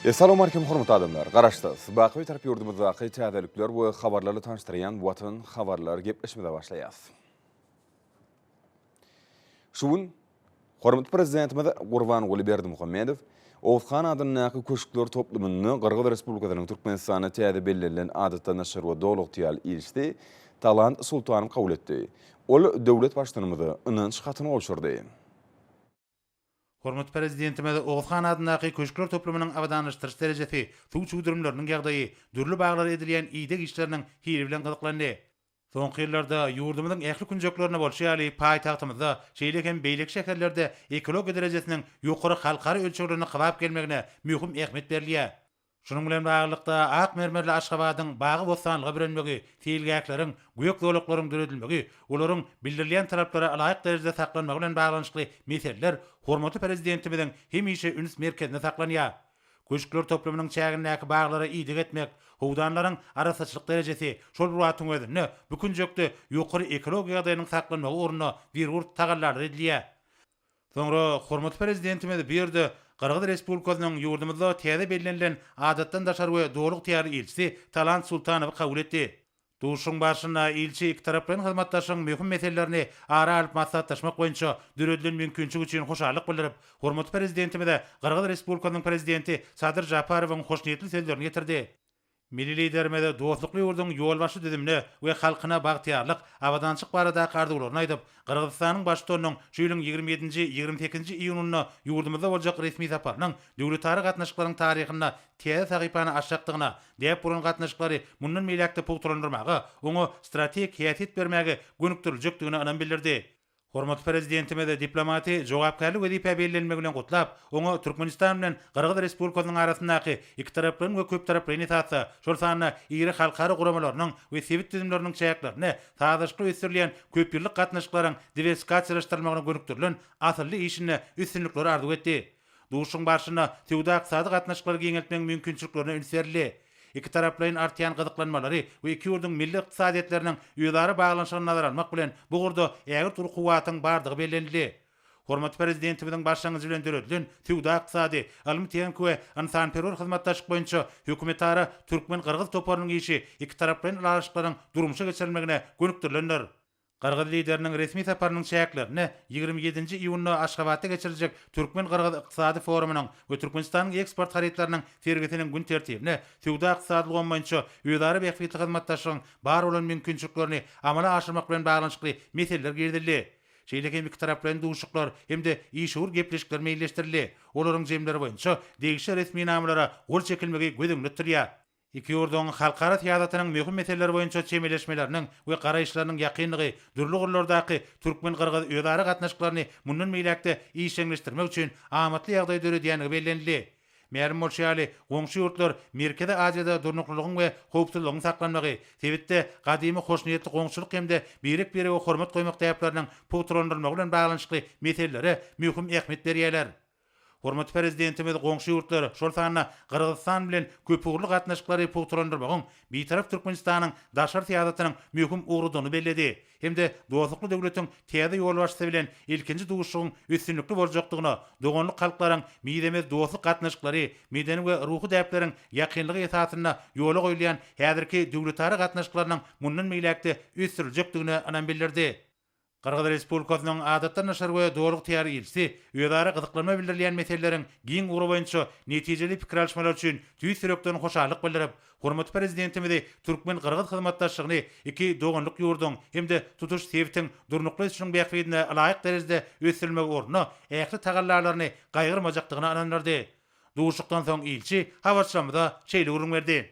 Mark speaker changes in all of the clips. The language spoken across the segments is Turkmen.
Speaker 1: Assalamu alaikum hormatly adamlar. Garaşdys. Baky tarap ýurdumyzdaky täzelikler we habarlarly tanıştyrýan Watan habarlar gepleşmede başlaýas. Şuň hormatly prezidentimiz Gurbanuly Berdimuhammedow Owzhan adynyň köşkler toplumyny Qırgız Respublikasynyň Türkmenistana täze bellilen adatda naşar we dowluktyal ilişdi Talant Sultanow kabul etdi. Ol döwlet başlanymy ynanç hatyny olşurdy.
Speaker 2: Hormat prezidentimiz Owzhan adynyň köşkler toplumynyň awadanlaşdyryş derejesi, suw çuwdurumlarynyň ýagdaýy, dürli baglar edilen ýygyk işleriniň hiri bilen gyzyklandy. Soňky ýyllarda ýurdumyzyň ähli künjeklerine bolşaýaly paýtagtymyzda şeýle hem beýlik şäherlerde ekologiýa derejesiniň ýokary halkary ölçeklerine gybap gelmegine mühim ähmiýet berilýär. Şunun bilen baglykda ak mermerli Aşgabatyň bagy bostanyga birenmegi, fiilgäkleriň, güýük dowlaklaryň döredilmegi, olaryň bildirilen taraplara alaýyk derejede saklanmagy bilen baglanşykly meseleler hormatly prezidentimiziň hemişe üns merkezinde saklanýar. Köşkler toplumynyň çägindäki baglara iýdik etmek, howdanlaryň arasaçlyk derejesi, şol wagtyň özünde bükünjekde ýokary ekologiýa ýagdaýynyň saklanmagy ornuny bir urt tagallar edilýär. Soňra hormatly prezidentimiz bir ýerde Qırgız Respublikasynyň ýurdumyzda täze bellenlen adatdan daşar we dowluk täze ilçisi Talant Sultanow kabul etdi. Duşuň başyna ilçi iki tarapdan hyzmatdaşyň mühim meselelerini ara alyp maslahatlaşmak boýunça düredilen mümkinçiligi üçin hoşarlyk bildirip, hormatly prezidentimize Qırgız Respublikasynyň prezidenti Sadyr Japarowyň hoşnýetli sözlerini getirdi. Milli liderimiz dostlukly ýurdun ýolbaşy düzümine we halkyna bagtyarlyk, awadançyk barada gardyglaryny aýdyp, Qırgızstanyň başçylygynyň şu ýylyň 27-28 iýunyna ýurdumyzda boljak resmi saparynyň döwletary gatnaşyklaryň taryhyna täze sahypany açjakdygyna, diýip buran gatnaşyklary mundan meýlekde pugturandyrmagy, oňa strategik häsiýet bermäge gönükdirilýekdigini anan bildirdi. Hormatly prezidentimiz diplomati jogapkärlik wezipe bellenmegi bilen gutlap, oňa Türkmenistan bilen Qırgız Respublikasynyň arasyndaky iki taraplyň we köp taraply initasy, şol sanyna ýyry halkary guramalarynyň we sewit tüzümleriniň çäklerini, taýdaşly ösdürilen köp ýyllyk gatnaşyklaryň diversifikasiýalaşdyrmagyna gönükdirilen asylly işine üstünlikleri arzuw etdi. Duşuň başyna tewda aqsady gatnaşyklary geňeltmeň mümkinçiliklerine üns berildi. İki taraplayın artyan gıdıklanmaları ve iki ýurdun milli iqtisadiyetlerinin üýdary baglanşygyny nazara almak bilen bu gurda ägir tur kuwatyň bardygy bellenildi. Hormatly prezidentimiziň başlangyjy bilen döredilen tewda iqtisady, alym-teňki we ansanperwer hyzmatdaşlyk boýunça hökümetara türkmen-qırgız toparynyň işi iki taraplayyn alaşyklaryň durmuşa geçirilmegine gönükdirilenler. Qırgız lideriniň resmi saparynyň şäherlerini 27-nji iýunyna Aşgabatda geçiriljek Türkmen-Qırgız iqtisady forumynyň we Türkmenistanyň eksport haritlarynyň sergisiniň gün tertibine tewda iqtisadylyk boýunça ýödary beýiklikli hyzmatdaşlygyň bar bolan mümkinçiliklerini amala aşyrmak bilen baglanşykly meseleler girdildi. Şeýle hem iki taraplaryň duşuklar hemde işur gepleşikler meýilleşdirildi. Olaryň jemleri boýunça degişe resmi namlara gol çekilmegi gözüňletdirýär. İki ýurdun halkara täzetynyň mühim meseleleri boýunça çemeleşmeleriniň we garaýşlarynyň ýakynlygy, dürli gurlardaky türkmen-qırgız öýdary gatnaşyklaryny mundan meýlekde işleňleşdirmek üçin amatly ýagdaý döredýänligi bellenildi. Märim bolşaýaly, goňşy ýurtlar Merkezi Aziýada durnuklygyň we howpsuzlygyň saklanmagy, sebitde gadymy hoşnýetli goňşylyk hemde birik biri we hormat goýmak täýäpleriniň pugturandyrmagy bilen baglanşykly meselelere mühim ähmiýet berýärler. Hormatly prezidentimiz goňşy ýurtlar şol sanyna Qırgızstan bilen köpügürli gatnaşyklary pugturandyrmagyň beýtaraf Türkmenistanyň daşar täzetynyň mühim uğrudyny belledi. Hemde dostlukly döwletiň täze ýolbaşçysy bilen ilkinji duşugyň üstünlikli boljakdygyna, dogonlyk halklaryň miýdemez dostluk gatnaşyklary, medeni we ruhy däpleriň ýakynlygy esasyna ýola goýulan häzirki döwletary gatnaşyklarynyň mundan meýlekde üstüriljekdigini anan bildirdi. Qırgız Respublikasynyň adatdan naşar we dowluk täze ilçisi ýödary gyzyklanma bildirilýän meseleleriň giň uğru boýunça netijeli pikir alşmalar üçin tüý sürekden hoşarlyk bildirip, hormatly prezidentimizi türkmen-qırgız hyzmatdaşlygyny iki doganlyk ýurdun hemde tutuş sebitiň durnukly işiniň beýikligine alaýyk derejede ösdirilmegi ornuny ähli tagallarlaryny gaýgyrmajakdygyny ananlardy. Duşukdan soň ilçi habarçylamada şeýle urun berdi.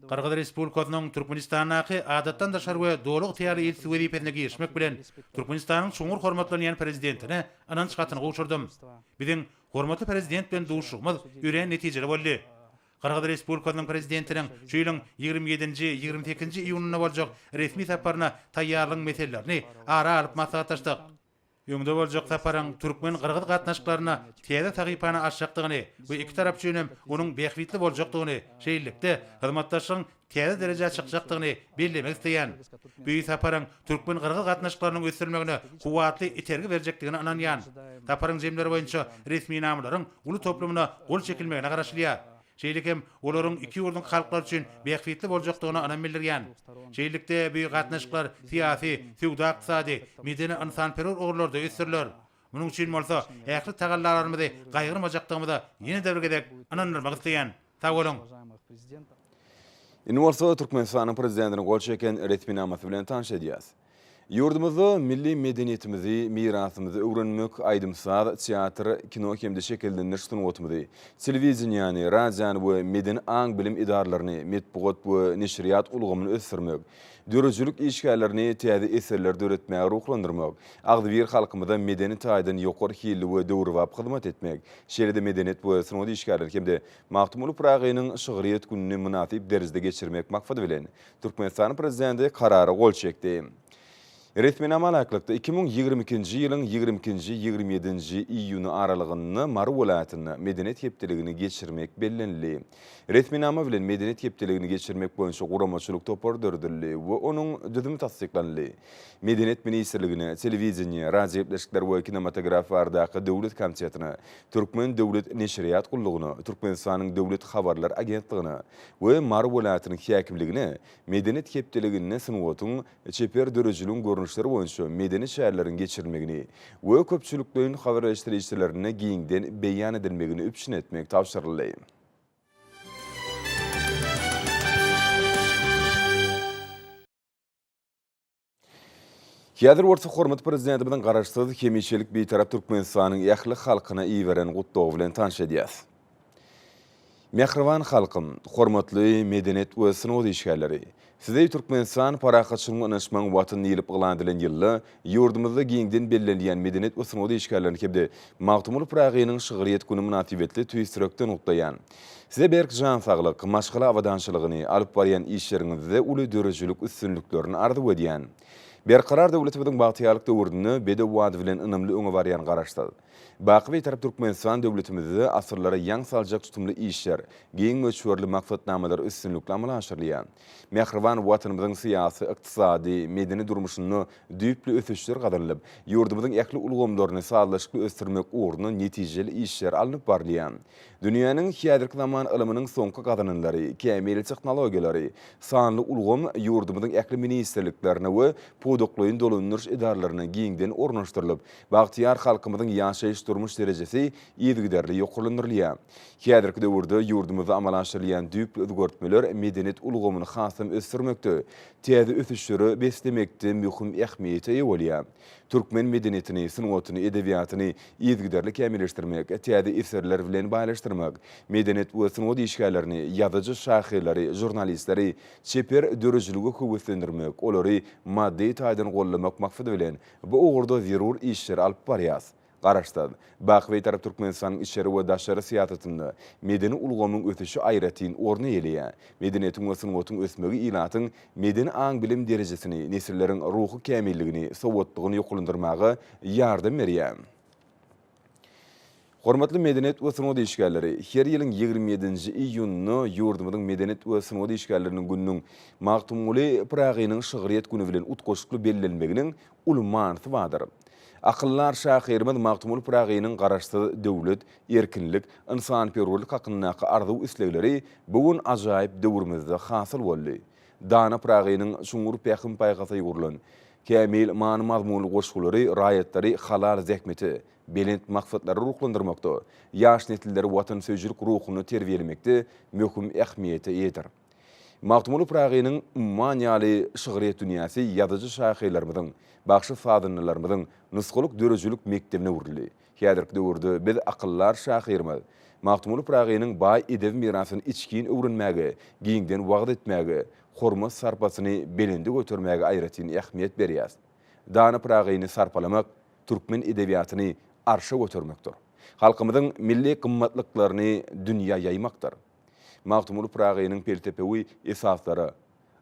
Speaker 2: Qırgız Respublikasynyň Türkmenistanyň adatdan daşar we dowluk täze ilçisi wezipesine girişmek bilen Türkmenistanyň şuňur hormatlanýan prezidentine ananç hatyny gowşurdum. Biziň hormatly prezident bilen duşugymyz ýören netijeli boldy. Qırgız Respublikasynyň prezidentiniň şu ýylyň 27-28 iýunyna boljak resmi saparyna taýýarlyk meselelerini ara alyp maslahatlaşdyk. Ýöňde boljak saparyň türkmen-qırgız gatnaşyklaryna täze sahypany açjakdygyny we iki tarap üçin onuň beýiklikli boljakdygyny, şeýlelikde hyzmatdaşlygyň täze derejede çykjakdygyny bellemek isleýän. Bu saparyň türkmen-qırgız gatnaşyklarynyň ösdürilmegine kuwatly itergi berjekdigini ananýan. Saparyň jemleri boýunça resmi namlaryň uly toplumyna gol çekilmegine garaşylýar. Şeýlik hem olaryň iki ýurdun halklar üçin beýikfitli boljakdygyna anam bildirýän. Şeýlikde büýük gatnaşyklar siýasy, sowda ykdysady, medeni insanperwer ogurlarda ösdüriler. Munuň üçin bolsa ähli tagallarymyzy gaýgyrmajakdygymyza ýene däwirgedek anandyrmak isleýän. Sag bolun.
Speaker 1: Indi bolsa Türkmenistanyň prezidentini gol çeken resminamasy bilen tanış edýäs. Yurdumyzy, milli medeniýetimizi, mirasymyzy öwrenmek, aýdymsaz teatr, kino hemde şekillendiriş sunwatymyzy, telewizionyany, radiony we medeni aň bilim idaralaryny, medpugat we neşriyat ulgamyny ösdürmek, dörejülük işgärlerini täze eserlerde öğretmäge ruhlandyrmak, agdyr halkymyza medeni taýdan ýokary hilli we döwrwap hyzmat etmek, şeýle medeniýet we sunwat işgärleri hemde Magtumuly Pragynyň şygyryýet gününi münasip derzde geçirmek maksady bilen Türkmenistan prezidenti karary gol çekdi. Resminama alaklykda 2022-nji ýylyň 22-27-nji iýuny aralygyny Mary welaýatyna medeniýet hepdeligini geçirmek bellenli. Resminama bilen medeniýet hepdeligini geçirmek boýunça guramaçylyk topardyrdyly we onuň düzümi tasdiklanly. Medeniýet ministrligine, telewizioniýa, radio hepleşikler we kinematografiýardaky döwlet komitetina, Türkmen Döwlet Neşriyat Gullugyna, Türkmenistanyň Döwlet Habarlar Agentligine we Mary welaýatynyň häkimligine medeniýet hepdeligini sunwatyň çeper dörejiligiň görnüşleri boýunça medeni şäherleriň geçirilmegini we köpçülikliň habarleşdiricilerine giňden beýan edilmegini üpşin etmek tapşyryldy. Häzir orta hormat prezidentimiň garaşsyz hemişelik beýtarap Türkmenistanyň ýakly halkyna iýberen gutdawy bilen tanış edýäs. Mehriban halkym, hormatly medeniýet we sunwat işgärleri, size Türkmenistan parahatçylygyny ynanşmaň watatyny ýylyp gylandylan ýylda ýurdumyzda giňden bellenýän medeniýet we sunwat işgärlerini hepde Magtumuly Pragynyň şygyryýet güni münasibetli tüýstürekden ukdaýan. Size berk jan saglyk, maşgala awadançylygyny alyp barýan işleriňizde uly dörejülük üstünlüklerini ardy edýän. Berkarar döwletimiň bagtyýarlyk döwrüni bede wady bilen ynymly öňe barýan garaşdy. Bakyby tarap Türkmenistan döwletimizde asyrlara ýang saljak tutumly işler, giň möçberli maksatnamalar üstünlükle amala aşyrylýan. Mehriban watynymyzyň syýasy, ykdysady, medeni durmuşyny düýpli ösüşler gadanylyp, ýurdumyzyň ýakly ulgamlaryny sağlaşykly ösdürmek ugruna netijeli işler alınıp barlýan. Dünýäniň häzirki zaman ilminiň soňky gadanylary, kämil tehnologiýalary, sanly ulgam ýurdumyzyň ýakly ministrliklerine we podoklyň dolanýyş idaralaryna giňden ornaşdyrylyp, bagtyar halkymyzyň ýaşaýyş durmuş derejesi ýygyderli ýokurlandyrylýar. Häzirki döwürde ýurdumyzda amala aşyrylýan düýpli özgertmeler medeniýet ulgamyny hasam ösdürmekde, täze ösüşleri beslemekde mühim ähmiýete ýa bolýar. Türkmen medeniýetini, sunwatyny, edebiýatyny ýygyderli kämilleşdirmek, täze eserler bilen baýlaşdyrmak, medeniýet we sunwat işgärlerini, ýazyjy şahyrlary, jurnalistleri çeper dörejiligi höwüslendirmek, olary maddi taýdan gollamak maksady bilen bu ugurda zerur işler alyp barýas. Garaşdy. Bakyby tarap Türkmenistanyň içeri we daşary siýasatynda medeni ulgamyň ötüşi aýratyn orny elýär. Medeniýetiň we sunwatyň ösmegi ilatyň medeni aň bilim derejesini, nesilleriň ruhy kämilligini, sowatlygyny ýokulandyrmagy ýardam berýär. Hormatly medeniýet we sunwat işgärleri, her ýylyň 27-nji iýuny ýurdumyzyň medeniýet we sunwat işgärleriniň gününiň Magtumuly Pragynyň şygyryýet güni bilen utgoşlukly bellenmeginiň ulmanysy bardyr. Akıllar şahirimiz Magtumuly Pragynyň garaşsyz döwlet, erkinlik, insanperwerlik hakyndaky arzuw islegleri bugun ajaýyp döwrümizde hasyl boldy. Dana Pragynyň şuňur pähim paýgasy ýurlan, kämil many mazmunly goşgulary, raýatlary halal zähmeti, belent maksatlary ruhlandyrmakda, ýaş nesilleri watan söýjülük ruhuny terbiýelemekde möhüm ähmiýete ýetir. Magtumuly Pragynyň ummanýaly şygyryýet dünýäsi ýazyjy şahyrlarymyzyň, bagşy sadynlalarymyzyň nusgalyk dörejülük mektebine urildi. Häzirki döwürde biz akyllar şahyrymyz Magtumuly Pragynyň baý edebi mirasyny içkin öwrenmäge, giňden wagt etmäge, hormat sarpasyny belinde götürmäge aýratyn ähmiýet berýär. Dana Pragyny sarpalamak türkmen edebiýatyny arşa götürmekdir. Halkymyzyň milli gymmatlyklaryny dünýä ýaymakdyr. Magtumuly Pragynyň pertepewi esaslary,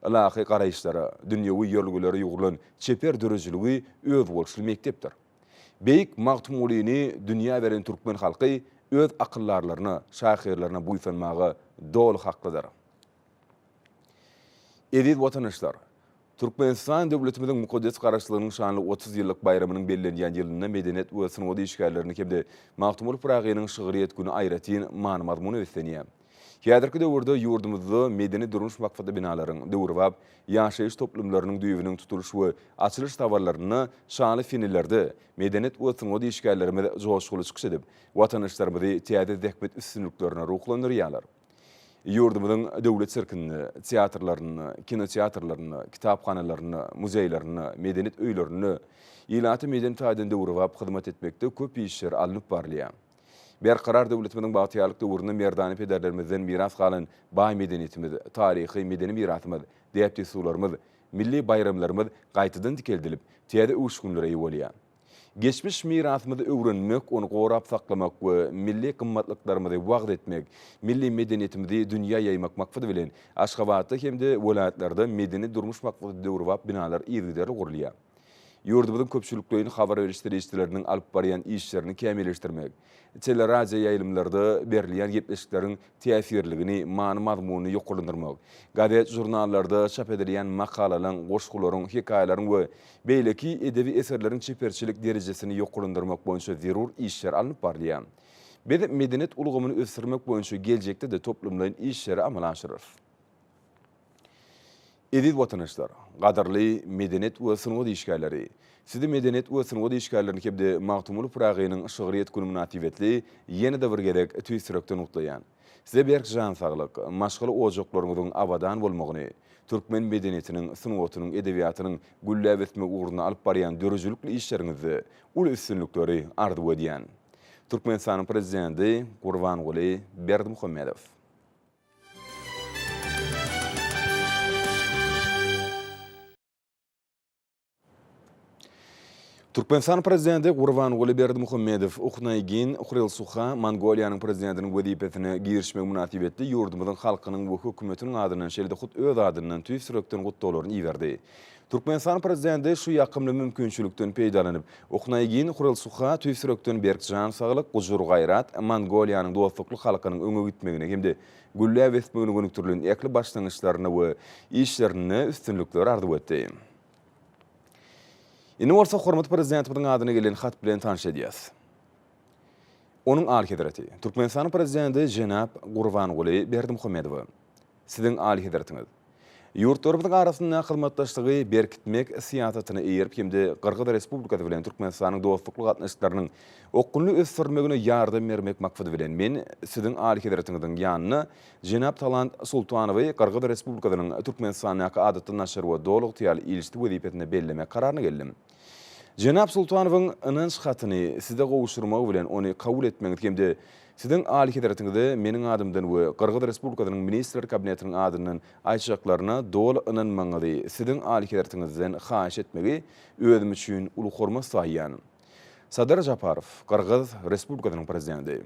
Speaker 1: alaky garaýşlary, dünýäwi ýolguları ýugulan çeper dörejiligi öz bolşy mektepdir. Beýik Magtumulyny dünýä beren türkmen halky öz akyllarlaryna, şahyrlaryna buýsanmagy dol haklydyr. Edil watandaşlar, Türkmenistan döwletimiziň mukaddes garaşlygynyň şanly 30 ýyllyk bayramynyň bellenýän ýylyna medeniýet we sunwat işgärlerini hemde Magtumuly Pragynyň şygyryýet güni aýratyn many mazmuny öslenýär. Häzirki döwürde ýurdumyzda medeni durmuş makfada binalaryň döwürbap, ýaşaýyş toplumlarynyň düýbüniň tutulşy, açylış tawarlaryny şanly finillerde medeniyet we syňa diýişgärlerimiz joşguly çykyş edip, watanyşlarymyzy täze zähmet üstünlüklerine ruhlandyrýarlar. Ýurdumyzyň döwlet sirkini, teatrlaryny, kinoteatrlaryny, kitaphanalaryny, muzeýlaryny, medeniyet öýlerini, ilaty medeniyet aýdynda döwürbap hyzmat etmekde köp işler alınıp barlýar. Berkarar döwletimiziň bagtýarlyk döwründe merdany pederlerimizden miras galan baý medeniyetimiz, taryhy medeni mirasymyz, däpti suwlarymyz, milli bayramlarymyz gaýtadan dikeldilip, täze uwuşgunlara ýolýar. Geçmiş mirasymyzy öwrenmek, onu gorap saklamak we milli kymmatlyklarymyzy wagt etmek, milli medeniyetimizi dünýä ýaymak maksaty bilen Aşgabatda hemde welaýatlarda medeni durmuş maksaty döwürbap binalar ýerleri gurulýar. Ýurdumyzyň köpçüliklerini habar berişdirýärleriniň alyp barýan işlerini kämilleşdirmek, teleradio ýaýlymlarda berilýän gepleşikleriň täsirligini, many mazmuny ýokurlandyrmak, gazet jurnallarda çap edilýän makalalaryň, goşgularyň, hikaýalaryň we beýleki edebi eserleriň çeperçilik derejesini ýokurlandyrmak boýunça zerur işler alınıp barlýar. Biz medeniyet ulgamyny ösürmek boýunça geljekde de toplumlaryň işleri amala aşyryr. Ediz watanyşlar, gadarly medeniyet we synyň diýişgärleri, sizi medeniyet we synyň diýişgärlerini kepde magtumly pragynyň şygryýet günü münasibetli ýene-de bir gerek tüýsürekden utlaýan. Size berk jan saglyk, maşgaly ojaklaryňyzyň abadan bolmagyny, türkmen medeniyetiniň, synyň, edebiýatynyň gülläp etmek uğruna alyp barýan dörejülikli işleriňizi, ul üstünlükleri ardy edýän. Türkmenistanyň prezidenti Gurbanguly Berdimuhammedow. Türkmenistan prezidenti Gurbanguly Berdimuhammedow Uknaygin Ukrelsuha Mongoliýanyň prezidentiniň wezipetine girişmek münasibetli ýurdumyzyň halkynyň we hökümetiniň adynan şeýle hut öz adynan tüýsürekden gutdaglaryny iýerdi. Türkmenistan prezidenti şu ýakymly mümkinçilikden peýdalanyp, Uknaygin Ukrelsuha tüýsürekden berkjan saglyk, gujur gaýrat Mongoliýanyň dostlukly halkynyň öňe gitmegine hemde gülläp etmegine gönükdirilýän ekli başlanýyşlaryny we işlerini üstünlükleri ardy etdi. Indi bolsa hormat prezidentimiň adyna gelen hat bilen tanış edýäs. Onuň alhydraty, Türkmenistan prezidenti Jenap Gurbanguly Berdimuhammedow. Siziň alhydratyňyz. Ýurtlarymyzyň arasynda hyzmatdaşlygy berkitmek siýasatyny eýerip hemde Kyrgyz Respublikasy bilen Türkmenistanyň dostlukly gatnaşyklarynyň okunly ösdürmegine ýardam bermek maksady bilen men siziň alhydratyňyzyň ýanyna Jenap Talant Sultanowy Kyrgyz Respublikasynyň Türkmenistanyň adatda naşar we doluq tiýal ilişdi wezipetine bellemek kararyna geldim. Jenap Sultanowyň ynanç hatyny size gowuşdurmak bilen ony kabul etmeňiz hemde siziň alhydratyňyzy meniň adymdan we Kyrgyz Respublikasynyň ministrler kabinetiniň adynyň aýtjaklaryna dol ynanmaňyzy siziň alhydratyňyzdan haýyş etmegi özüm üçin ulu hormat saýýan. Sadar Japarow, Kyrgyz Respublikasynyň prezidenti.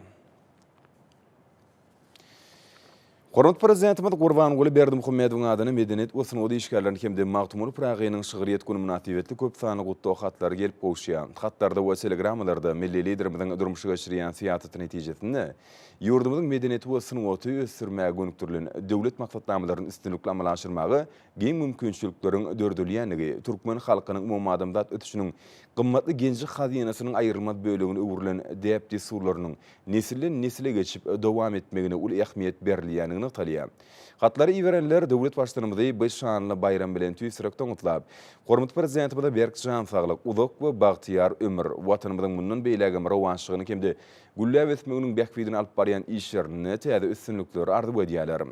Speaker 1: Hormat prezidentimiz Gurbanguly Berdimuhammedowyň adyny medeniyet we synyň diýişgärlerini hemde magtumly pragynyň şygryýet günü münasibetli köp sany gutdaw hatlar gelip gowşýan. Hatlarda we telegrammalarda milli liderimiziň durmuşy geçirýän siýasaty netijesinde ýurdumyzyň medeniyet we synyň ösürmäge gönükdirilen döwlet maksatnamalaryny üstünlükli amala aşyrmagy giň mümkinçilikleriň dördülýänligi, türkmen halkynyň umumy adamzat ötüşiniň gymmatly genji hazinasynyň aýrylmaz bölegini öwrülen däpdi suwlarynyň nesilden nesile geçip dowam etmegine ul ähmiýet berilýänini talýar. Hatlary iwerenler döwlet başlanymy bu şanly bayram bilen tüýsürekden utlap, hormat prezidentimiz berkjan saglyk, uzak we bagtyar ömür, watanymyzyň mundan beýlegem rowançlygyny hemde gülläp etmeginiň bähwidini alyp barýan işlerini täze üstünlükleri ardy edýärler.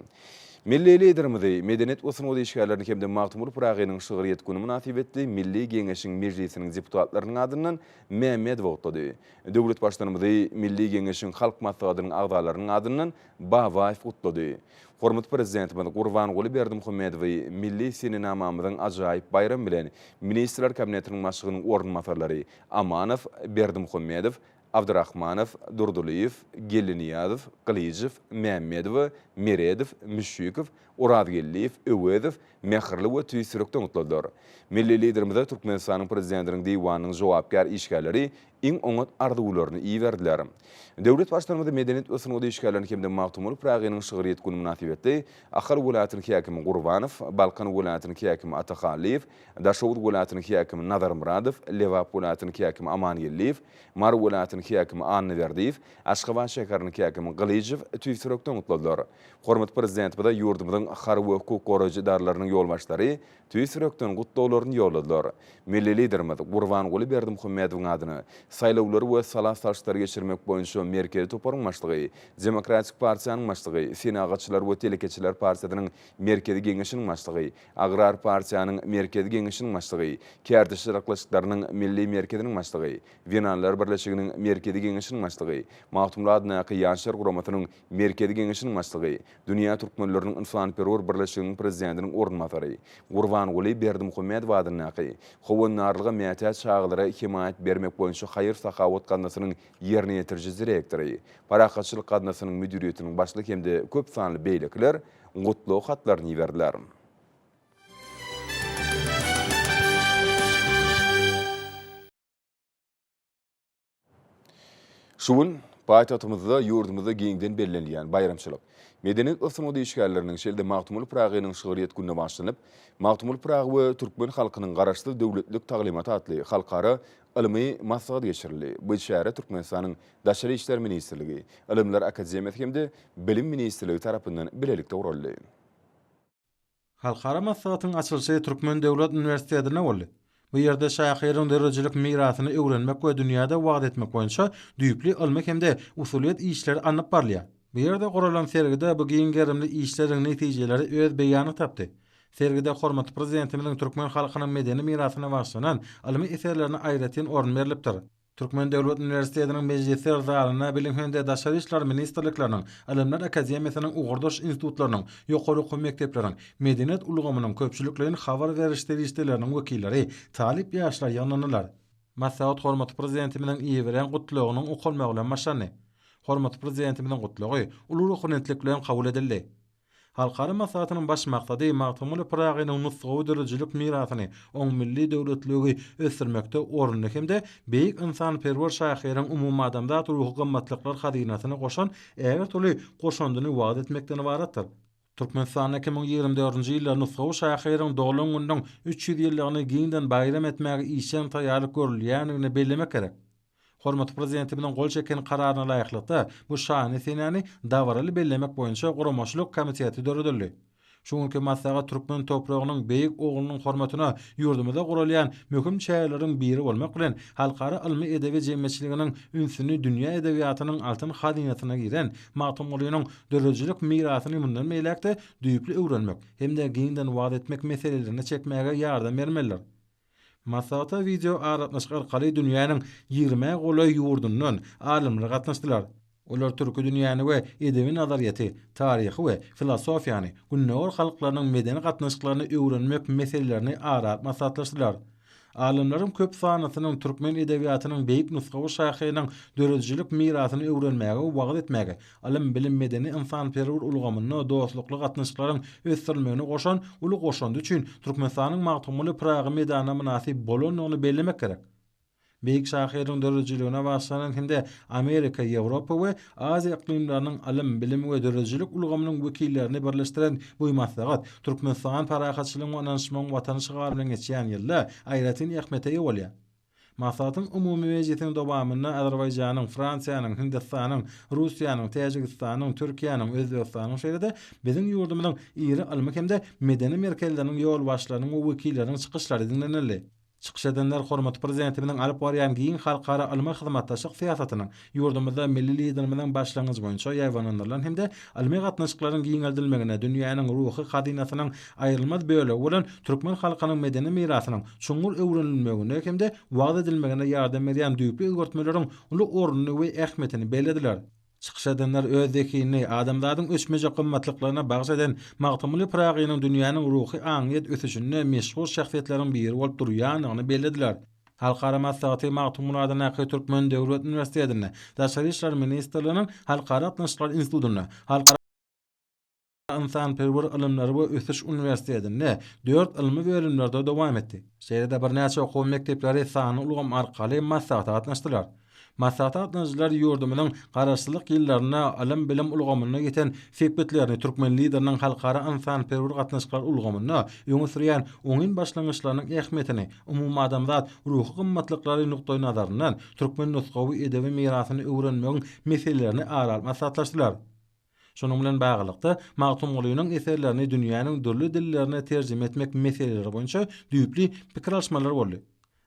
Speaker 1: Milli liderimiz medeniyet we synyň diýişgärlerini hemde magtumly pragynyň şygryýet günü münasibetli Milli Geňeşiň mejlisiniň deputatlarynyň adynan Mehmet Wagtady. Döwlet başlanymy Milli Geňeşiň halk maslahatynyň agdalarynyň adynan Bawaýew utlady. Hormat prezidentimiz Gurbanguly Berdimuhammedow milli sinenamamyzyň ajaýyp bayram bilen ministrler kabinetiniň başlygynyň ornunmasarlary Amanow, Berdimuhammedow, Abdurrahmanow, Durduliýew, Geliniýazow, Qylyjew, Mehmedow, Meredow, Müşýekow, Uradgelliýew, Öwedow, Mehirli we tüýsürekden utladylar. Milli liderimiz Türkmenistanyň prezidentiniň diýwanynyň jogapkar işgärleri iň oňa arzuwlaryny iyi berdiler. Döwlet başlarynda medeniyet we synuda işgärlerini hemde magtumul Pragynyň şygyryet güni münasibetde Ahar welayatynyň häkimi Gurbanow, Balkan welayatynyň häkimi Atakhaliyew, Daşowut welayatynyň häkimi Nazar Muradow, Lewap welayatynyň häkimi Amanyeliyew, Mar welayatynyň häkimi Anneverdiyew, Aşgabat şäheriniň häkimi Gylyjew tüýsürekden mutladylar. Hormat prezident bada ýurdumyzyň har we hukuk goraýjy darlarynyň ýolbaşlary tüýsürekden gutlawlaryny ýolladylar. Milli liderimiz Gurban Berdimuhammedowyň adyny saýlawlary we salat saçlary geçirmek boýunça merkezi toparlyň başlygy, Demokratik Partiýanyň başlygy, Senagatçylar we Telekeçiler Partiýasynyň merkezi geňeşiniň başlygy, Agrar Partiýanyň merkezi geňeşiniň başlygy, Kärdeşler aklaşyklarynyň milli merkeziniň başlygy, Wenanlar birleşiginiň merkezi geňeşiniň başlygy, Magtumlar adynaky ýaşlar guramatynyň merkezi geňeşiniň başlygy, Dünýä türkmenläriniň insanperwer birleşiginiň prezidentiniň ornmatary, Gurban Berdimuhammedow adynaky howannarlyga mätäç çağlara himayet bermek boýunça hayır sakawat kadnasynyň ýerine ýetirji direktori, Parakatçylyk kadnasynyň müdiriýetiniň başlygy hemde köp sanly beýlekler gutlaw hatlaryny berdiler. Şuun paýtagtymyzda ýurdumyzda giňden bellenýän bayramçylyk medeniyet we synuda işgärleriniň şelde Magtumul Pragynyň şygyryet gününe başlanyp, Magtumul Prag we türkmen halkynyň garaşdy döwletlik taglimaty atly halkara ilmi maslahat geçirildi. Bu şäher Türkmenistanyň Daşary işler ministrligi, Ilimler Akademiýasy hemde Bilim ministrligi tarapyndan bilelikde uruldy.
Speaker 3: Halkara maslahatyň açylşy Türkmen Döwlet Üniversitetine boldy. Bu ýerde şäheriniň dörejilik mirasyny öwrenmek we dünýäde wagt etmek boýunça düýpli ilmi hemde usuliýet işleri anyp barlýar. Bu ýerde guralan sergide bu giň gerimli işleriň netijeleri öz beýany tapdy. Sergide hormat prezidentimiň türkmen halkynyň medeni mirasyna bagşlanan ilmi eserlerine aýratyn orun berilipdir. Türkmen Döwlet Üniversitetiniň meclisler zalyna bilim hende daşary işler ministrlikleriniň, Ilimler Akademiýasynyň ugurdaş institutlarynyň, ýokary okuw mektepleriň, medeniyet ulgamynyň köpçüliklerini habar berişleri işleriniň wekilleri, talip ýaşlar ýanlanylar. Maslahat hormat prezidentimiň iýi beren gutlawynyň okulmagy bilen başlandy. Hormat prezidentimiň gutlagy ulug ruhunetlik bilen kabul edildi. Halkara maslahatynyň baş maksady Magtumul Pragynyň nusgawy dörejilik mirasyny oň milli döwletligi ösürmekde orunly hemde beýik insanperwer şäheriň umumy adamzat ruhy gymmatlyklar hadinasyny goşan äger türlü goşandyny wagt etmekden ibaratdyr. Türkmenistan 2024-nji ýylda nusgawy şäheriň doglan gündäň 300 ýyllygyny giňden bayram etmäge işen taýýarlyk görülýändigini bellemek gerek. Hormat prezidentimiň gol çeken kararyna laýyklykda bu şany senäni dawraly bellemek boýunça Guramaçylyk komiteti döredildi. Şuňky maslahat türkmen topragynyň beýik oglunyň hormatyna ýurdumyzda guralýan möhüm çäýerleriň biri bolmak bilen halkara ilmi edebi jemgyýetçiliginiň ünsüni dünýä edebiýatynyň altyn hadinasyna giren Magtumulynyň dörejilik mirasyny mundan meýlekde düýpli öwrenmek hemde giňden wagt etmek meselelerini çekmäge ýardam bermeliler. Maslahata video aratnaşyk arkaly dünýäniň 20 golay ýurdundan alimler gatnaşdylar. Olar türkü dünýäni we edebi nazariýaty, taryhy we filosofiýany, günnäwir halklarynyň medeni gatnaşyklaryny öwrenmek meselelerini arat maslahatlaşdylar. Alimlerim köp sanatynyň türkmen edebiýatynyň beýik nusgawy şäheriniň dörejilik mirasyny öwrenmäge we wagt etmäge, alim bilim medeni insanperwer ulgamyny dostlukly gatnaşyklaryň ösdürmegine goşan uly goşandy üçin Türkmenistanyň Magtumul Pragy medana münasip bolanyny bellemek gerek. Beýik şäheriniň dörejiligine başlanan hinde Amerika, Ýewropa we Aziýa iklimläriniň alim, bilim we dörejilik ulgamynyň wekillerini birleşdiren bu maslahat Türkmenistan parakatçylygyň we anşmaň watany şygar bilen geçýän ýylda aýratyn ähmete ýa bolýar. Maslahatyň umumy mejlisiniň dowamyna Azerbaýjanyň, Fransiýanyň, Hindistanyň, Russiýanyň, Täjikistanyň, Türkiýanyň, Özbegistanyň şeýlede biziň ýurdumyzyň iri ilmi hemde medeni merkezleriniň ýol başlarynyň we wekilleriniň çykyşlary dinlenildi. Çykyş edenler hormat prezidentimiň alyp barýan giň halkara ilmi hyzmatdaşlyk siýasatynyň ýurdumyzda milli liderimiň başlangyjy boýunça ýaýwanlandyrylan hemde ilmi gatnaşyklaryň giňeldilmegine dünýäniň ruhy hadinasynyň aýrylmaz bölegi bolan türkmen halkynyň medeni mirasynyň çuňur öwrenilmegine hemde wagt edilmegine ýardam berýän düýpli öwürtmeleriň uly ornuny we ähmetini belediler. Çykyş edenler öz zekini adamlaryň öçmeje gymmatlyklaryna bagyş eden Magtumul Pragynyň dünýäniň ruhy aňyet ösüşine meşhur şähsiýetleriň biri bolup durýanyny belediler. Halkara maslahaty Magtumul adynaky Türkmen Döwlet Üniversitetine, Daşary işler ministrliginiň Halkara gatnaşyklary institutyna, Halkara insanperwer ilmleri we ösüş universitetinde 4 ilmi bölümlerde dowam etdi. Şeýle-de bir näçe okuw mekdepleri sany ulgam arkaly maslahat atnaşdylar. Maslahat atnaşdylar ýurdumynyň garaşsylyk ýyllaryna alam bilim ulgamyna geten fikirlerini türkmen lideriniň halkara insanperwer gatnaşyklar ulgamyna ýöňe sürýän oňyn başlangyçlarynyň ähmiýetini, umumy adamzat ruhy gymmatlyklary nukdaý nazaryndan türkmen nusgawy edebi mirasyny öwrenmegiň meselelerini aral maslahatlaşdylar. Şonuň bilen baglykda Magtum Gulynyň eserlerini dünýäniň dürli dillerine terjime etmek meseleleri boýunça düýpli pikir alşmalary boldy.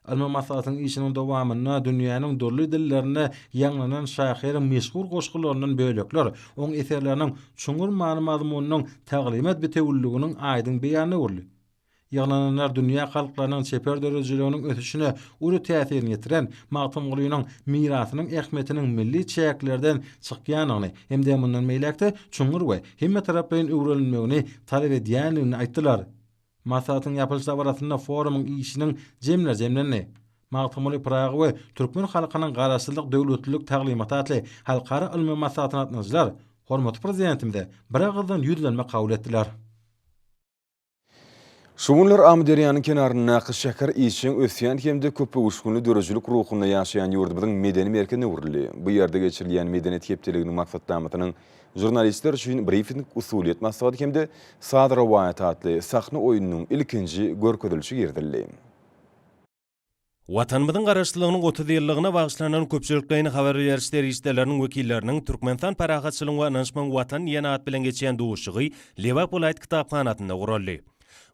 Speaker 3: Alma maslahatyň işiniň dowamyna dünýäniň dürli dillerine ýanglanan şahyr meşhur goşgularynyň bölekler oň eserleriniň çuňur many mazmunynyň taglymat betewilliginiň aýdyn beýany boldy. Ýaglananlar dünýä halklarynyň çeper dörejiliginiň ötüşine uly täsirini getiren Magtum Gulynyň mirasynyň ähmiýetiniň milli çäklerden çykýanyny hemde mundan meýlekde çuňur we hemme tarapdan öwrenilmegini talap edýänligini aýtdylar. Maslahatyň ýapylşy barasynda forumyň işiniň jemlenni. Magtum Guly Praga we türkmen halkynyň garaşsylyk döwletlilik taglimaty atly halkara ilmi maslahatyny atnaşdylar. Hormatly prezidentimde bir agzdan ýüzlenme kabul etdiler.
Speaker 1: Şuňlar Amderýanyň kenaryna şäher işiň ösýän hemde köp uşgunly dörejilik ruhyna ýaşaýan ýurdumyň medeni merkezine urildi. Bu ýerde geçirilýän medeniyet hepçiliginiň maksatdamatynyň jurnalistler üçin briefing usuliýet maslahaty hemde Sadr Rawaýat atly sahna oýunynyň ilkinji görkezilişi girdildi.
Speaker 4: Watanymyzyň garaşsylygynyň 30 ýyllygyna bagyşlanan köpçülikleýini habar berýär işlerleriniň wekilleriniň Türkmenistan parahatçylygyň we Nanşman watan ýanaat bilen geçýän duşugy Liverpool kitapxanatyna guruldy.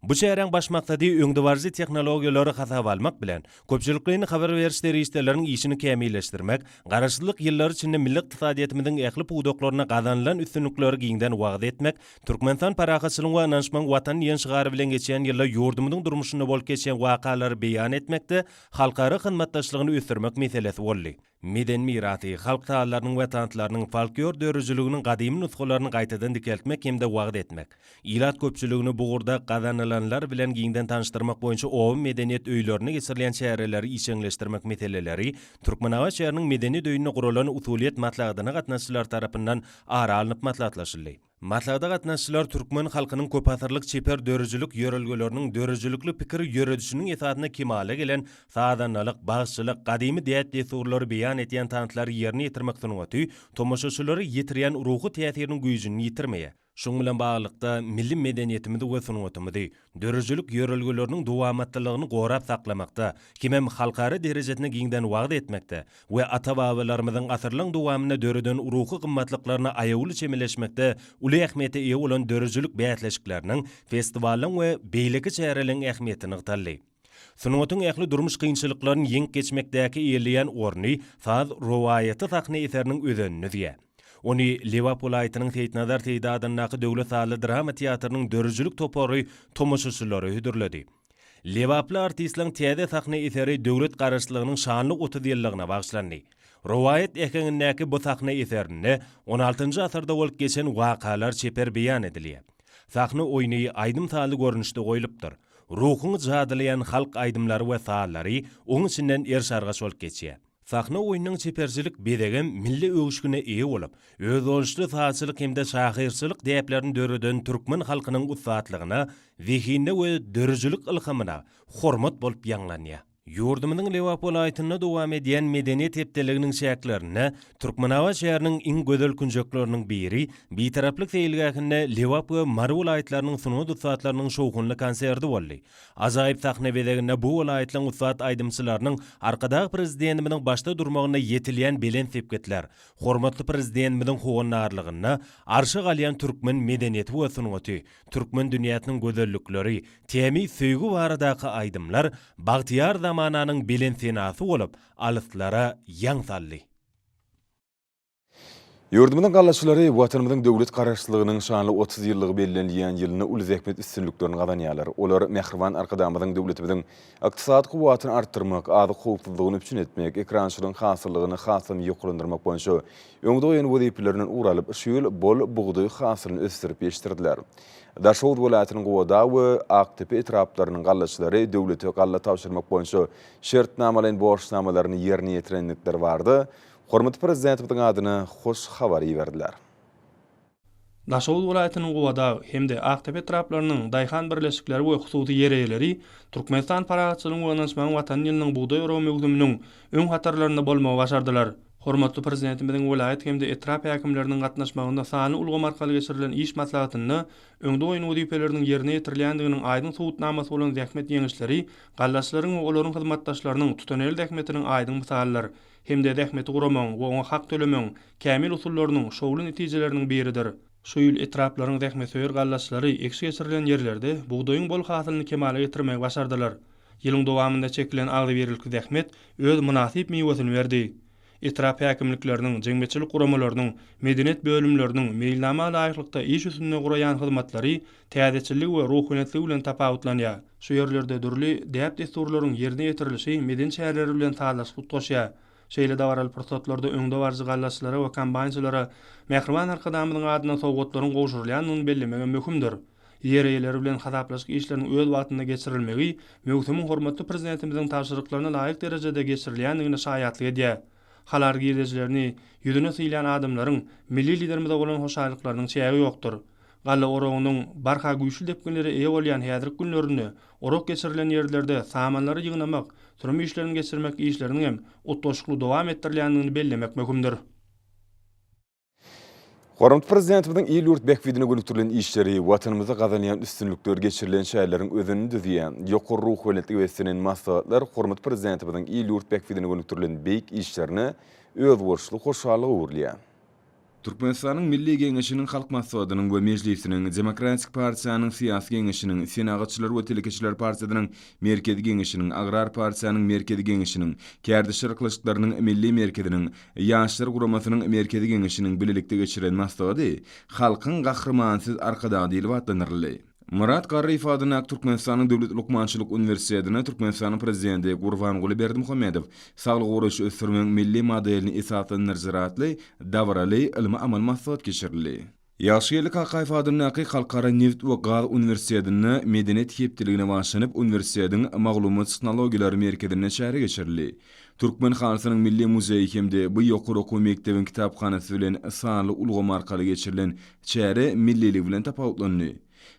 Speaker 4: Bu şäheräň baş maksady öňdewarjy tehnologiýalary hasap almak bilen köpçülikleýini habar berýär işlerleriniň işini kämilleşdirmek, garaşsylyk ýyllary içinde milli ykdysadyýetimiziň ähli puwdoklaryna gazanylan üstünlikleri giňden wagt etmek, Türkmenistan parahatçylygyň we Nanşman watan ýanşygary bilen geçýän ýyllar ýurdumynyň durmuşyna bolup geçýän wakalary beýan etmekde halkara hyzmatdaşlygyny ösdürmek meselesi boldy. Meden mirasy, halk taýlarynyň we tanatlarynyň folklor dörejiliginiň gadymy nusgalaryny gaýtadan dikeltmek hemde wagt etmek. Ýylat köpçüligini bugurda gazanylanlar bilen giňden tanışdyrmak boýunça ow medeniýet öýlerini geçirilen şäherleri işeňleşdirmek meseleleri Türkmenawa şäheriniň medeni döýüne gurulan usuliýet maslahatyna gatnaşçylar tarapyndan ara alınıp maslahatlaşyldy. Maslahata gatnaşçylar türkmen halkynyň köp asyrlyk çeper dörejilik ýöregeläriniň dörejilikli pikir ýöredişiniň esatyna kemale gelen saadanylyk, bagçylyk, gadymy diýet desurlary beýan etýän tanatlary ýerine ýetirmek sunuwaty, tomoşaçylary ýetirýän ruhy täsiriniň güýjini ýitirmeýe. Şoň bilen baglykda milli medeniýetimizi we sunwatymyzy, dörejilik ýöregeläriniň dowamatlygyny gorap saklamakda, kimem halkary derejetine giňden wagt etmekde we ata-babalarymyzyň asyrlyň dowamyna döreden ruhy gymmatlyklaryna aýaguly çemeleşmekde uly ähmiýete ýa bolan dörejilik bäýatleşikleriniň, festiwalnyň we beýleki çähereliň ähmiýetini ygtaly. Sunwatyň ähli durmuş kynçylyklaryny ýeňip geçmekdäki ýerleýän orny Sadr Rawaýaty sahna eseriniň özenini diýär. Ony Liverpool aýtynyň teýtnazar teýdadynaky döwlet sahly drama teatrnyň dörejilik topory tomoşaçylary hüdürledi. Liverpool artistleriň täze sahna eseri döwlet garaşsylygynyň şanly 30 ýyllygyna bagşlandy. Rawaýat ekenindäki bu sahna eserini 16-njy asyrda bolup geçen wakalar çeper beýan edilýär. Sahna oýny aýdym saly görnüşde goýulypdyr. Ruhyny jadylyan halk aýdymlary we sallary oň içinden erşargaç bolup geçýär. Sahna oýunynyň çeperjilik bedegen milli öwüşgüne eýe bolup, öz oluşly saatçylyk hemde şahyrçylyk däplerini döreden türkmen halkynyň ussatlygyna, zihine we dörejilik ilhamyna hormat bolup ýanglanýar. Ýurdumynyň Liverpool aýtyna dowam edýän medeniýet hepdeliginiň şäherlerine Türkmenawa şäheriniň iň gözel künjekleriniň biri bitaraplyk seýilgähinde Liverpool Marul aýtlarynyň sunuw ussatlarynyň şowkunly konserti boldy. Ajaýyp sahna bedeginde bu aýtlaryň ussat aýdymçylarynyň arkadaky prezidentimiň başda durmagyna ýetilýän belen sepgetler, hormatly prezidentimiň howanarlygyna arşy galýan türkmen medeniýeti we sunuwaty, türkmen dünýäsiniň gözellikleri, temi söýgü baradaky aýdymlar bagtyar zamananyň bilen senasy bolup, alyslara ýang saldy.
Speaker 1: Ýurdumynyň gallaçylary watanymyzyň döwlet garaşsylygynyň şanly 30 ýyllygy bellenilýän ýylyny uly zähmet üstünliklerini gadanýarlar. Olar Mähriban arkadamyzyň döwletimiziň ykdysady kuwatyny artdyrmak, ady howpsuzlygyny üpçün etmek, ekrançylygyň hasyllygyny hasam ýokurlandyrmak boýunça öňde goýan wezipelerinden uralyp, şu ýyl bol bugdy hasylyny ösdürip ýetirdiler. Daşowut welaýatynyň Gowada we Aktepe etraplarynyň gallaçylary döwlete galla tapşyrmak boýunça şertnamalaryň borçnamalaryny ýerine ýetirenlikler bardy. Hormatly prezidentimiň adyna hoş habary berdiler.
Speaker 5: Daşowut welaýatynyň Gowada hemde Aktepe traplarynyň daýhan birleşikleri we hususy ýereýeleri Türkmenistan paragatçylygyň we Nansman watan ýylynyň buğday oro mögüminiň öň hatarlarynda bolmagy başardylar. Hormatly prezidentimiziň welaýat hemde etrap häkimleriniň gatnaşmagynda sany ulgam arkaly geçirilen iş maslahatyny öňde goýun wadipeleriniň ýerine ýetirilýändiginiň aýdyn subutnamasy bolan zähmet ýeňişleri gallaçlaryň we olaryň hyzmatdaşlarynyň tutanel zähmetiniň aýdyn misallar hemde zähmeti guramaň we oňa hak tölemeň kämil usullarynyň şowly netijeleriniň biridir. Şu ýyl etraplaryň zähmet söýür gallaçlary ekşi geçirilen ýerlerde buğdaýyň bol hasylyny kemale getirmegi başardylar. Ýylyň dowamynda çekilen agdy berilki zähmet öz munasyp meýwesini berdi. Etrap häkimlikleriniň, jeňmeçilik guramalarynyň, medeniýet bölümleriniň meýilnama laýyklykda iş üstünde guraýan hyzmatlary täzeçilik we ruhanyetlik bilen tapawutlanýar. Şu ýerlerde dürli däp desturlaryň ýerine ýetirilişi meden şäherleri bilen talaşlyk goşýar. Şeýle dawaral pursatlarda öňde barjy gallaçlara we kombaýnçylara Mehriban arkadamynyň adyna sowgatlaryň gowşurulýanyny bellemege möhümdir. Ýereýeleri bilen hasaplaşyk işleriniň öz wagtynda geçirilmegi möhümiň hormatly prezidentimiziň tapşyryklaryna laýyk derejede geçirilýändigini şaýatlyk edýär. Halar girejlerini ýüzüne syýlan adamlaryň milli liderimize bolan hoşaýlyklarynyň çägi ýokdur. Galla orogynyň barha güýçli depkinleri eýe bolýan häzirki günlerinde orok geçirilen ýerlerde samanlary ýygnamak, sürüm işlerini geçirmek işleriniň hem utdoşukly dowam etdirilýändigini bellemek möhümdir.
Speaker 1: Hormatly prezidentimizin il ýurt bekfidine gönükdirilen işleri, watanymyza gazanýan üstünlükler geçirilen şäherleriň özüni düzýän, ýokary ruh weletigi beslenen maslahatlar hormatly prezidentimizin il ýurt bekfidine gönükdirilen beýik işlerini öz borçly hoşallygy uğurlaýar. Türkmenistanyň Milli Geňeşiniň Halk Maslahatynyň we Mejlisiniň, Demokratik Partiýanyň Syýasy Geňeşiniň, Senagatçylar we Telekeçiler Partiýasynyň Merkezi Geňeşiniň, Agrar Partiýanyň Merkezi Geňeşiniň, Kärdişler Kılıçdarynyň Milli Merkeziniň, Ýaşlar Guramasynyň Merkezi Geňeşiniň bilelikde geçiren maslahaty halkyň gahrmansyz arkada diýilip atlanyrly. Murat Garry ifadany Türkmenistanyň Döwlet Lukmançylyk Uniwersitetine Türkmenistanyň prezidenti Gurbanguly Berdimuhammedow saglyk guraşy ösürmeniň milli modelini esaslandyrjyratly dawraly ilmi amal maslahat geçirildi. Ýaşylyk haqqa ifadany Halkara Neft we Gaz Uniwersitetine medeniýet hepdiligine başlanyp uniwersitetiň maglumat technologiýalary merkezine şäher geçirildi. Türkmen halkynyň milli muzeyi hemde bu ýokary okuw mektebiň kitaphanasy bilen sanly ulgam arkaly geçirilen şäher millilik bilen tapawutlandy.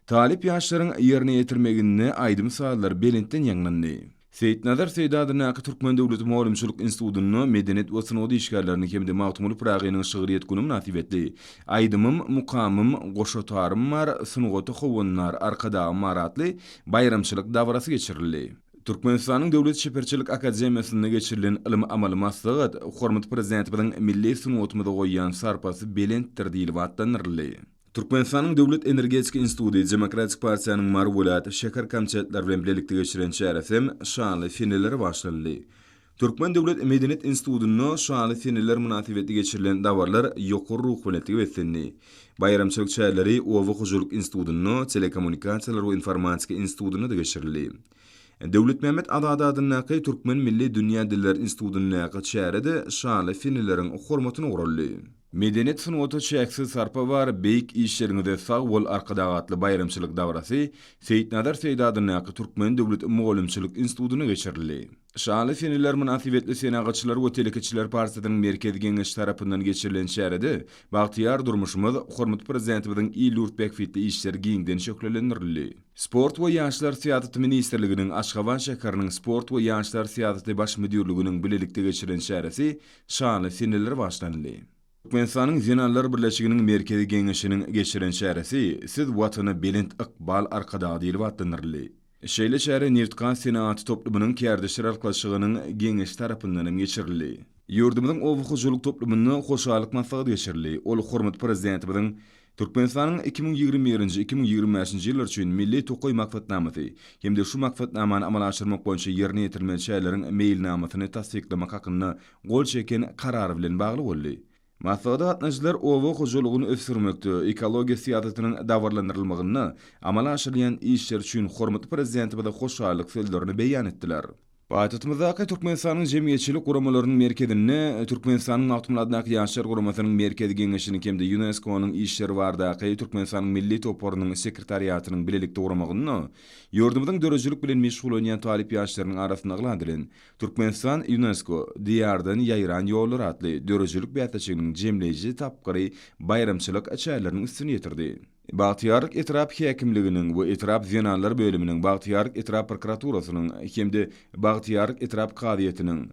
Speaker 1: Talip ýaşlaryň ýerine ýetirmegini aýdy misallar belentden ýaňlandy. Seyitnazar Seydadyň Türkmen Döwlet Mawlumçylyk Institutyny medeniýet we synody işgärlerini hemde Magtumuly Pragynyň şygyryýet güni münasibetli. Aýdymym, mukamym, goşotarym bar, synagoty howunlar arkada maratly bayramçylyk dawrasy geçirildi. Türkmenistanyň Döwlet Şeperçilik Akademiýasyna geçirilen ilmi amal maslahat hormatly prezidentimiziň milli synagotumyza goýýan sarpasy belentdir diýilip atlanyrly. Türkmenistanyň Döwlet Energetik Instituty Demokratik Partiýanyň mar welaýaty şeker kamçatlar bilen birlikde geçiren şähersem şanly fenerleri başlandy. Türkmen Döwlet Medeniýet Institutyny şanly fenerler münasibetli geçirilen dawarlar ýokary ruh weletigi beslendi. Bayramçylyk şäherleri Owa Hojulyk Institutyny, Telekommunikasiýalar we Informatika Institutyny da geçirildi. Döwlet Mehmet Adadadyň Türkmen Milli Dünýä Diller Institutyny şäherinde şanly fenerleriň hormatyny guruldy. Medeniýet synagoty çäksiz sarpa bar beýik işlerinde sag bol arkadagatly bayramçylyk dawrasy Seyitnazar Seydadyň Türkmen Döwlet Mawlumçylyk Institutyny geçirildi. Şanly fenerler münasibetli Senagatçylar we Telekeçiler Partiýasynyň Merkezi Geňeş tarapyndan geçirilen şäherinde bagtyýar durmuşymyz hormatly prezidentimiziň il ýurt bekfitli işleri giňden şöklendirildi. Sport we ýaşlar syýasaty ministrliginiň Aşgabat şäheriniň sport we ýaşlar syýasaty baş müdirliginiň bilelikde geçirilen şäherisi şanly fenerler başlandy. Türkmenistanyň Zenallar Birleşiginiň Merkezi Geňeşiniň geçiren şäherisi siz watany belent ykbal arkada diýilip atlanyrly. Şeýle şäher Neft Senaty toplumynyň kärdişler arkadaşlygynyň geňeş tarapyndan geçirildi. Ýurdumyzyň Owa Hojulyk toplumyny hoşallyk maslahaty geçirildi. Ol hormatly prezidentimiziň Türkmenistanyň 2021-2025 ýyllar üçin milli tokoy makfatnamasy hemde şu makfatnamany amal aşyrmak boýunça ýerine ýetirmen şäherleriň meýilnamasyny tasdiklemek hakyna gol çeken karary bilen bagly boldy. Maslahat gatnaşylar Owa hojulygyny ösürmekde ekologiýa syýasatynyň dawarlandyrylmagyny amal aşyrýan işler üçin hormatly prezidentimize hoşallyk sözlerini beýan etdiler. Paýtatymyzdaky Türkmenistanyň jemgyýetçilik guramalarynyň merkezine Türkmenistanyň Awtomatlaryň ýaşlar guramasynyň merkezi geňeşini kemde UNESCO-nyň işleri bardaky Türkmenistanyň milli toporunyň sekretariýatynyň bilelikde guramagyny ýurdumyzyň dörejçilik bilen meşgul bolýan talip ýaşlarynyň arasynda glandyrylan. Türkmenistan UNESCO diýardan ýaýran ýollar atly dörejçilik bätaçyginiň jemleýiji tapgyry bayramçylyk açaýlarynyň üstüne ýetirdi. Bagtyarlyk etrap häkimliginiň we etrap zenanlar bölüminiň Bagtyarlyk etrap prokuraturasynyň hemde Bagtyarlyk etrap kadyetiniň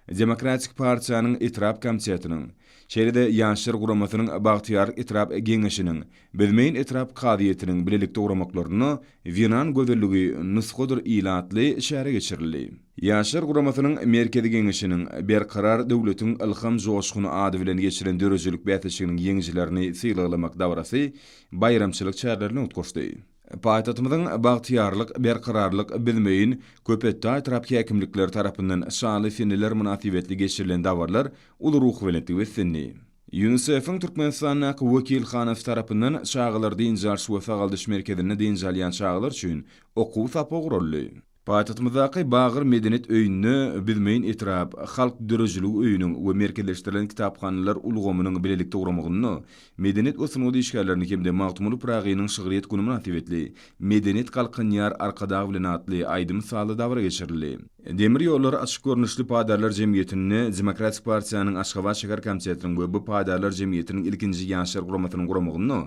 Speaker 1: Demokratik Partiýanyň etrap komitetining şeýle-de ýaşlar guramasynyň Bagtyarlyk etrap geňeşiniň bilmeýin etrap kadyetiniň bilelikde guramaklaryny Venan gözeligi nusgadyr ilatly şäherge geçirildi. Ýaşlar guramasynyň merkezi geňeşiniň berkarar döwletiň ilham joşguny ady bilen geçiren dörejçilik bätaçyginiň ýeňjilerini syýlamak davrasy bayramçylyk çärlerini utgaşdy. Paýtatymyzyň bagtyarlyk, berkararlyk bilmeýin köpetde etrap häkimlikler tarapyndan şanly fenler münasibetli geçirilen dawarlar ulu ruh bilen wessenni. UNICEF-iň Türkmenistanyň wekilhanasy tarapyndan şagylar diýinjal şu sagaldyş merkezine diýinjalýan şagylar üçin okuw sapy guruldy. Paýtatymyzdaky Bagyr Medeniyet öýüni bilmeýin etrap halk dörejçiligi öýüniň we merkezleşdirilen kitapxanalar ulgamynyň bilelikde guramagyny medeniyet we sunudy işgärlerini hemde Magtumul Pragynyň şygyryet güni münasibetli medeniyet kalkynýar arkadagy bilen atly aýdym saly dawra geçirildi. Demir ýollar açyk görnüşli paýdarlar jemgyýetini Demokratik Partiýanyň Aşgabat şäher komitetiniň we bu paýdarlar jemgyýetiniň ilkinji ýaşlar guramasynyň guramagyny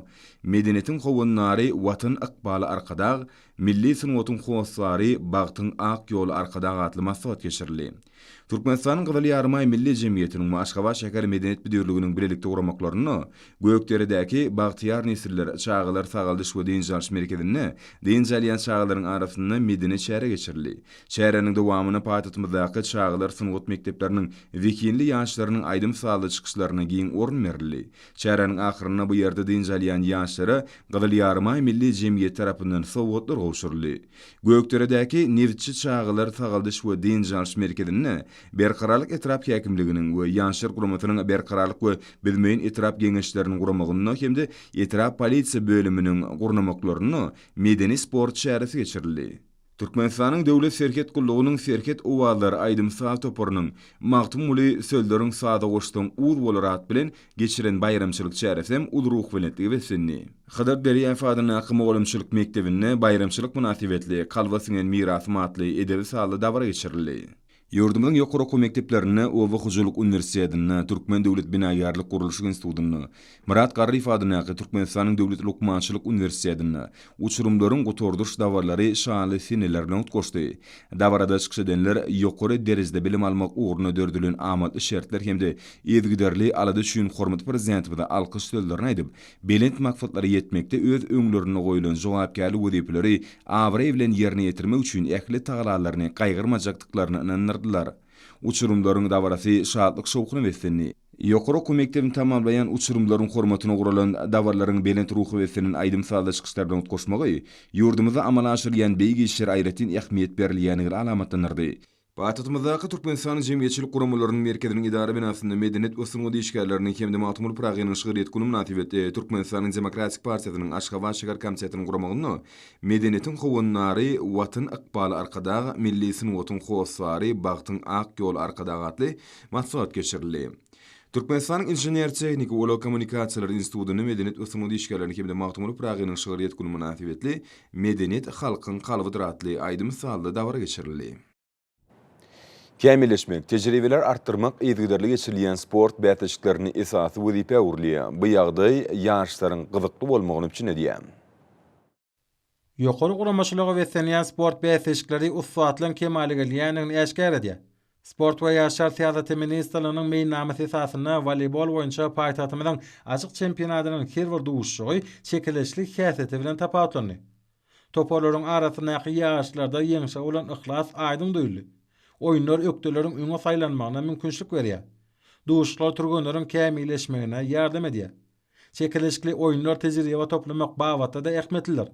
Speaker 1: medeniýetiň howunlary watan ykbaly arkadag milli sunuwatyň howaslary bagtyň ak ýoly arkadag atly maksat geçirildi. Türkmenistanyň Gyzyl Ýarmay milli jemgyýetiniň Aşgabat şäher medeniýet bidirliginiň bilelikde guramaklaryny gökderedäki bagtyar nesiller çagylar sagaldyş we diýinjal merkezine diýinjalýan çagylaryň arasynda medeniýet şähere geçirildi. Şäheriniň dowamyny paýtatymyzdaky çagylar sunuwat mekdepleriniň wekinli ýaşlarynyň aýdym saly çykyşlaryna giň orun berildi. Şäheriniň ahyryna bu ýerde diýinjalýan ýaşlara Gyzyl Ýarmay milli jemgyýet tarapyndan sowgatlar gowşuruldy. Gökderedäki newitçi çagylar sagaldyş we diýinjal merkezine berkararlyk etrap häkimliginiň we ýaşlar guramasynyň berkararlyk we bilmeýin etrap geňeşleriniň guramagyny hemde etrap polisiýa bölüminiň gurnamaklaryny medeni sport şäherisi geçirildi. Türkmenistanyň döwlet serket gullugynyň serket owalary aýdym sal toporunyň Magtumly sölderiň sada goşdyň ul bolarat bilen geçiren bayramçylyk şäheresem ul ruh bilen wessenni. Hadar Deriýew adyna Mogolumçylyk mektebine bayramçylyk münasibetli kalbasynyň mirasy matly edebi saly dawra geçirildi. Ýurdumyň ýokary okuw mekteplerine Owa Hojalyk Uniwersitetine, Türkmen Döwlet Binaýarlyk Gurulşy Institutyny, Murat Garryf adyna Türkmenistanyň Döwlet Lukmançylyk Uniwersitetine uçurumlaryň gotorduş dawarlary şanly fenlerine utgaşdy. Dawarada çykyş edenler ýokary derejede bilim almak ugruna dördülen amatly şertler hemde ýezgiderli alady üçin hormat prezidentimize alkyş sözlerini aýdyp, belent maksatlary ýetmekde öz öňlerine goýulan jogapkärlik wezipeleri awry bilen ýerine ýetirmek üçin ähli taglalaryny gaýgyrmajakdyklaryny uçurumlaryň dawarasy şadlyk şowkuny wessenni. Ýokary okuw mektebini tamamlayan uçurumlaryň hormatyna guralan dawarlaryň belent ruhy wessenin aýdym salda çykyşlardan utgaşmagy ýurdumyzda amal aşyrýan beýgi işler aýratyn ähmiýet berilýänigi alamatlanyrdy. Paýtatymyzdaky Türkmenistanyň jemgyýetçilik guramalarynyň merkeziniň idara binasynda medeniýet we sunuwdy işgärlerini hemde Magtumul Pragynyň şygyryet güni münasibetli Türkmenistanyň Demokratik Partiýasynyň Aşgabat şäher komitetiniň guramagyny medeniýetiň howunlary watan ykbaly arkadag milli sunuwatyň howaslary bagtyň ak ýol arkadag atly maksat geçirildi. Türkmenistanyň Inžener Tehnik we Kommunikasiýalar Institutyny medeniýet we sunuwdy işgärlerini hemde Magtumul Pragynyň şygyryet güni münasibetli medeniýet halkyň kalbydyr atly aýdym salda dawra geçirildi. Kämilleşmek, tejribeler arttırmak ýetgiderli geçirilýän sport bätaçyklaryny esasy wezipe urlýar. Bu ýagdaý ýaşlaryň gyzykly bolmagyny üçin edýär.
Speaker 3: Ýokary guramaçylygy wessenýän sport bätaçykları usatlan kemaly gelýänini eşkär edýär. Sport we ýaşlar teatry ministrliginiň meýnnamasy esasyna voleybol boýunça paýtatymyň açyk çempionatynyň her bir duşugy çekileşlik häsiýeti bilen tapawutlandy. Toparlaryň arasyndaky ýaşlarda ýeňşe bolan ihlas aýdym duýuldy. Oýunlar ökdeleriň öňe saýlanmagyna mümkinçilik berýär. Duşlar turgunlaryň kämilleşmegine ýardam edýär. Çekileşikli oýunlar tejribe toplamak babatda da ähmetlidir.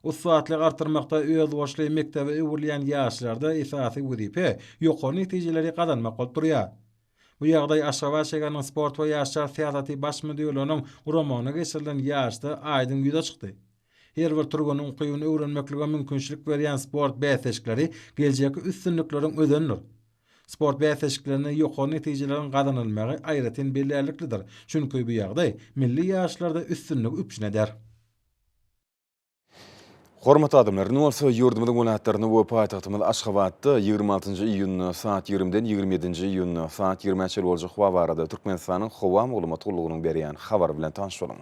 Speaker 3: Usatlyk artyrmakda öz boşly mektebe öwürleýän ýaşlarda esasy wezipe ýokary netijeleri gazanmak bolup durýar. Bu ýagdaý Aşgabat şäheriniň sport we ýaşlar teatry baş müdürlüğiniň guramanyna geçirilen ýaşda aýdym ýüze çykdy. her bir turganyň ukybyny öwrenmeklige mümkinçilik berýän sport bäseşikleri geljeki üstünlikleriň özendir. Sport bäseşiklerini ýokary netijelerin gazanylmagy aýratyn belläliklidir. Çünki bu ýagdaý milli ýaşlarda üstünlik üpüşine eder.
Speaker 1: Hormat adamlar, bolsa ýurdumyzyň welaýatlaryny we paýtagtymyz Aşgabatda 26 iýun saat 20-den 27 iýun saat 20-çe boljak hawa barada Türkmenistanyň hawa maglumatçylygynyň berýän habar bilen tanış bolan.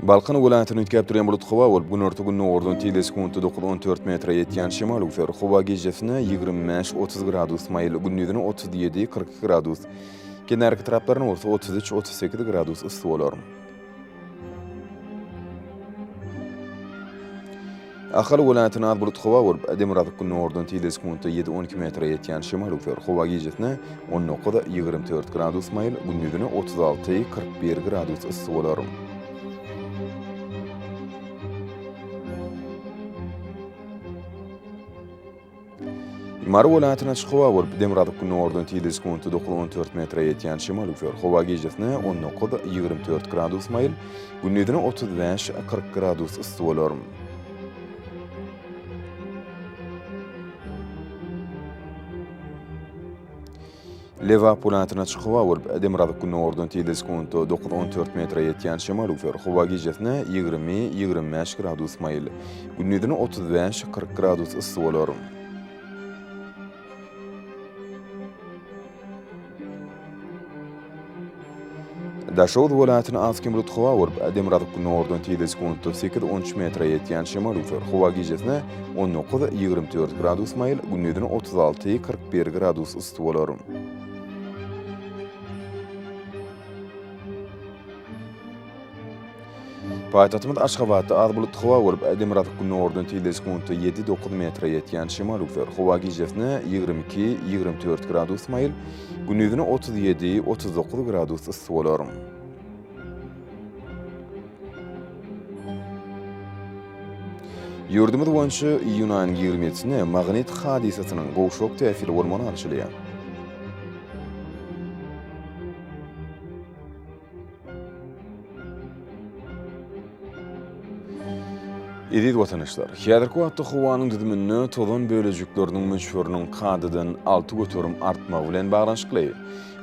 Speaker 1: Balkan welaýatyny ütkep durýan bulut hawa bolup günorta günüň ordan tile sekundy 9-14 metre ýetýän şemal ufer hawa gejesine 25-30 gradus maýly gündüzine 37-42 gradus. Genarky taraplaryna bolsa 33-38 gradus ysy bolar. Ahal welaýatyny az bulut hawa bolup Demirabad günüň ordan tile sekundy 7-12 metre ýetýän şemal ufer hawa gejesine 19-24 gradus maýly gündüzine 36-41 gradus ysy bolar. Mary welaýatyna çykyp bolup Demirabad günüň ordan tile sekundy 9-14 metre ýetýän şemal ufer hawa gejesine 19-24 gradus maýl gündüzine 35-40 gradus ysy bolar. Lewap welaýatyna çykyp bolup Demirabad günüň ordan tile sekundy 9-14 metre ýetýän şemal ufer hawa gejesine 20-25 gradus maýl gündüzine 35-40 gradus ysy bolar. Daşowd welaýatyny azkim bulut hawa bolup Demirabad günüň ordan tile sekundy 8-13 metre ýetýän şemal ufer hawa gejesine 19-24 gradus maýl gündüzine 36-41 gradus ysy bolar. Paýtagtymyz Aşgabatda az bulut hawa bolup Demirabad günüň ordan tile sekundy 7-9 metre ýetýän şemal ufer hawa gejesine 22-24 gradus maýl gündüzine 37-39 gradus ysy bolar. Ýurdumyz boýunça iýun aýynyň 27-sine magnit hadisasynyň gowşok täsiri bolmany arşylýar. Edid watandaşlar, häzirki wagtda howanyň düzümini tozan bölejikleriniň münşüriniň kadydan 6 götürüm artmagy bilen baglanşykly.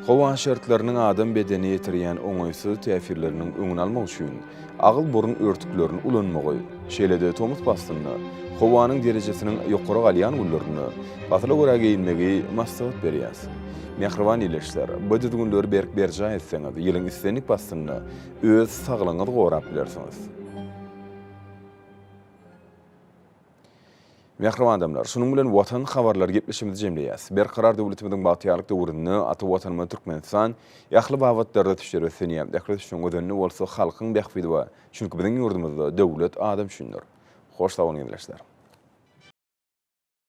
Speaker 1: Hawa şertleriniň adam bedeni ýetirýän oňaýsyz täsirleriniň öňüni almak üçin agyl burun örtüklerini ulanmagy, şeýlede tomut bastyny, howanyň derejesiniň ýokary galýan gullerini batly görä geyinmegi maslahat berýär. Mehriban ileşler, bu düzgünleri berk berja etseňiz, ýylyň istenik bastyny öz saglygyňyzy gorap bilersiňiz. Mehriban adamlar, şunun bilen watan habarlar gepleşimizi jemleýäs. Berkarar döwletimiziň bagtýarlyk döwründe ata watanymyz Türkmenistan ýakly bagatlarda tüşerýär. Däklet şoň gözünni bolsa halkyň bähfidi we çünki biziň ýurdumyzda döwlet adam düşünür. Hoş sağ olun gençler.